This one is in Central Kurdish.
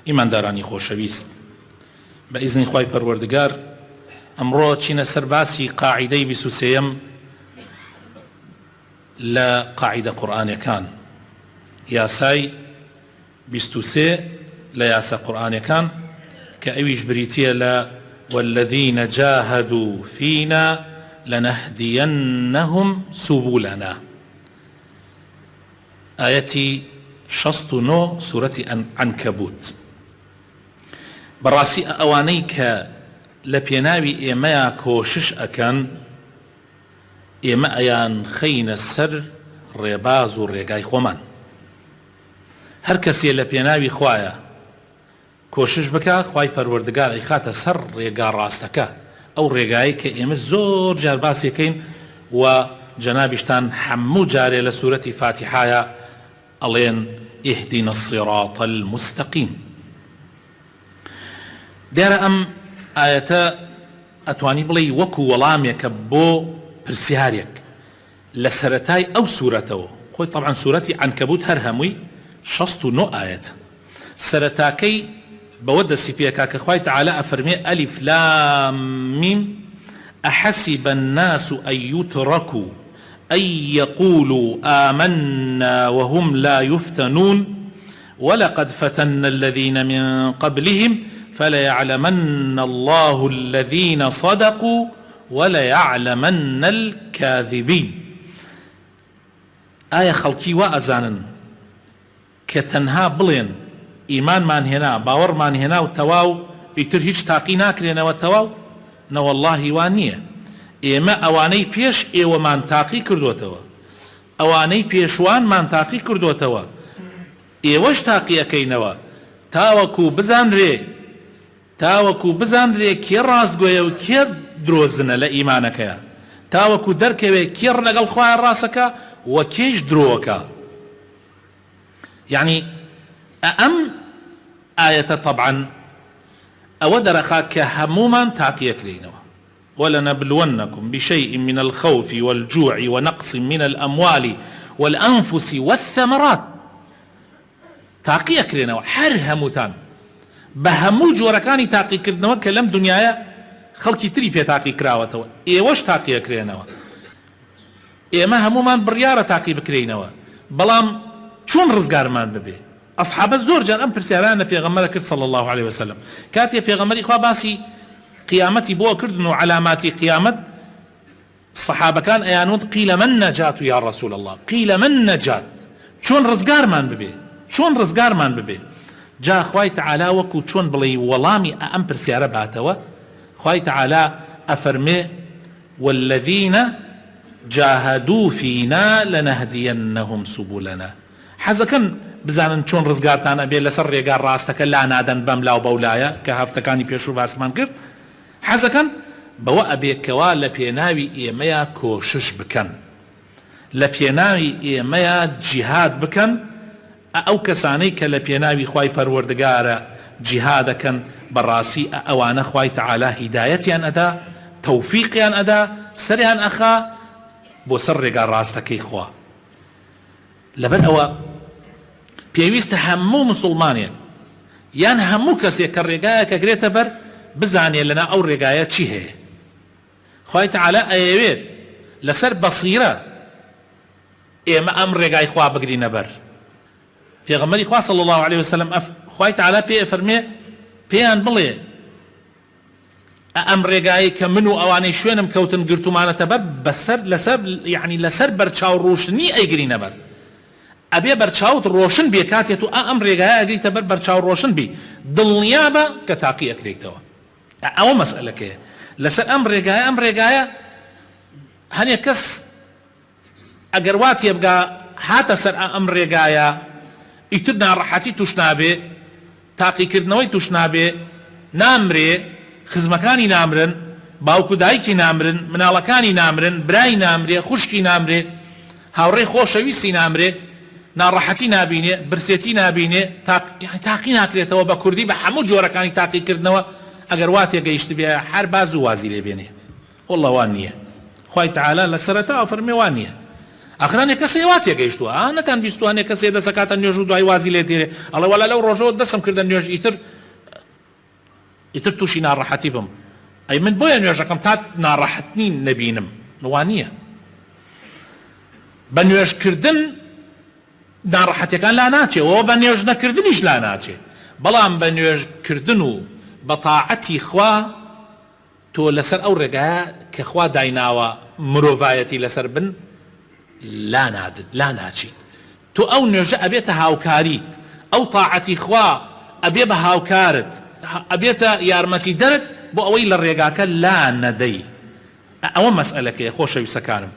ئیماندارانی خۆشەویست، بە ئیزنی خوای پەروەردگار ئەمڕۆ چینە سەر باسی قاعیدەی 23ەم لە قاعیدە قورئانیەکان، یاسای 23 لە یاسا قورئانیەکان کە ئەویش بریتیە لە والذین جاهدوا فینا لنهدینهم سبلنا، ئاەتی 69 سوورەتی عنکەبوت. بەڕاستی ئەوانەی کە لە پێناوی ئێمەیە کۆشش ئەکەن، ئێمە ئەیان خەینە سەر ڕێباز و ڕێگای خۆمان. هەر کەسێ لە پێناوی خوایە کۆشش بکە، خوای پەروەردگار ئەیخاتە سەر ڕێگا ڕاستەکە، ئەو ڕێگایی کە ئێمە زۆر جار باسیەکەین و جەنابیشتان هەموو جارێ لە سوورەتی فاتحایە ئەڵێن اهدنا الصراط المستقیم. دیارە ئەم ئاەتە ئەتوانی بڵێ وەکو وەڵامێکە بۆ پرسیارێک لە سەرەتای ئەو سوورەتەوە. خۆی طبعا سوورەتی عنکەبوت هەر هەمووی 69 ئاەتە. سەرەتاکەی بەوە دەسی پێکا کە خوای تەعالە ئەفەرمێ ئەلیف لام میم ئەحەسیبە الناس ئەن یوترەکوا أن يقولوا آمنا وهم لا يفتنون ولقد فتنا الذين من قبلهم فليعلمن الله الذين صدقوا وليعلمن الكاذبين. آية خلقي وأزانن كتنها بلين إيمان من هنا باور من هنا وتواو يتر هيج تاقي ناكرين وتواو نو والله وانية ئێمە ئەوانەی پێش ئێوەمان تاقی کردوتەوە، ئەوانەی پێشوانمان تاقی کردوتەوە، ئێوەش تاقیەکەینەوە تاوەکو بزانرێ کێ ڕاستگۆیە و کێ درۆزنە لە ئیمانەکەیە، تاوەکو دەرکەوێ کێ لەگەڵ خوایە ڕاستەکە و کێش درۆکە. یعنی ئەم ئاەتە طبعا ئەوە دەرەخا کە هەمومان تاقیەکرێنەوە. ولنبلونكم بشيء من الخوف والجوع ونقص من الأموال والأنفس والثمرات. تاقي أكرينوا حر هموتان بهمو جوركاني تاقي كرنوا كلام دنيايا خلقي تري في تاقي كراوتوا إيوش تاقي أكرينوا إيما همومان بريارة تاقي بكرينوا بلام چون رزقار مان ببي. أصحاب الزور جان أم برسياران بيغمرك صلى الله عليه وسلم كاتي بيغمري إخوة باسي قيامتي بو كردن وعلاماتي قيامت الصحابة كان ايانود قيل من نجات يا رسول الله، قيل من نجات چون رزقار من ببي جا خواي تعالى وكو چون بلي ولامي ام برسيارة باتوا خواي تعالى افرمي والذين جاهدوا فينا لنهدينهم سبلنا. حزكن بزانن چون رزقارتان ابي لسر ريقار راستك لا نادن بملاو بولايا كهفتكاني بيشو باسمان كرد حەزەکەن بەوە ئەبێکەوە لە پێناوی ئێمەیە کۆشش بکەن، لە پێناوی ئێمەیە جیهاد بکەن. ئەو کەسانەی کە لە پێناوی خوای پەروەردگارە جیهاد دەکەن بەڕاستی ئەوانە خوای تەعالە هیدایەتیان ئەدا، تەوفیقیان ئەدا، سەریان ئەخا بۆ سەر ڕێگا ڕاستەکەی خوا. لەبەر ئەوە پێویستە هەموو مسڵمانێن یان هەموو کەسێک کە ڕێگایەکە گرێتە بەر بزانێ لەنا ئەو ڕێگایە چی هەیە. خوای تەعالە ئەیەوێت لەسەر بەسیرە ئێمە ئەم ڕێگای خوا بگرینە بەر. پێغەمبەری خوا صلی الله علیه وسلم خوای تەعالە پێ فەرمێ پێیان بڵێ ئەم ڕێگایی کە من و ئەوانەی شوێنم کەوتن گرتومانەتە بەر لەسەر یعنی لەسەر بەرچاو ڕۆشنی ئەیگرینە بەر. ئەبێ بەرچاوت ڕۆشن بێ کاتێت و ئەم ڕێگایە ئەگریتە بەر بەرچاو ڕۆشن بی دڵنیا بە کە تاقی ئەکرێتەوە. ئەوە مەسئلەکەیە لەسەر ئەم ڕێگایە هەنێک کەس ئەگەر وا تێبگا هاتە سەر ئەم ڕێگایە ئیتر ناڕەحەتی توش نابێ، تاقیکردنەوەی توش نابێ، نامرێ، خزمەکانی نامرن، باوکو دایکی نامرن، مناڵەکانی نامرن، برای نامرێ، خوشکی نامرێ، هاوڕێی خۆشەویستی نامرێ، ناڕەحەتی نابینێ، برسێتی نابینێ، تاقی ناکرێتەوە بە کوردی بە هەموو جۆرەکانی تاقیکردنەوە. ئەگەر وا تێگەیشت بێ هەر باز و وازی لێ بێنێ والله وان نییە. خوای تەعالە لە سەرەتاوە فەرمێ وان نییە. ئاخرانێ کەسێ وا تێگەیشتووە نەتان بیستوانێ کەسێ دەسەکاتە نوێژ و دوای وازی لێ تێرێ ئەڵێ وەلا لەو ڕۆژەوە دەسم کردە نوێژ ئیتر تووشی ناڕەحەتی بم ئەی من بۆیە نوێژەکەم تا ناڕەحەتنی نەبینم وانییە بە نوێژکردن ناڕەحەتەکان لا ناچێەوە بە نوێژ نەکردنیش لا ناچێ بەڵام بە نوێژکردن و بە تاعەتی خوا تۆ لەسەر ئەو ڕێگایە کە خوا دایناوە مرۆڤایەتی لەسەر بن لا ناچیت تۆ ئەو نوێژە ئەبێتە هاوکاریت ئەو تاعەتی خوا ئەبێ بە هاوکارت ئەبێتە یارمەتی دەرت بۆ ئەوەی لە ڕێگاکە لا نەدەی ئەوە مەسئلەکەیە خۆشەویستەکانم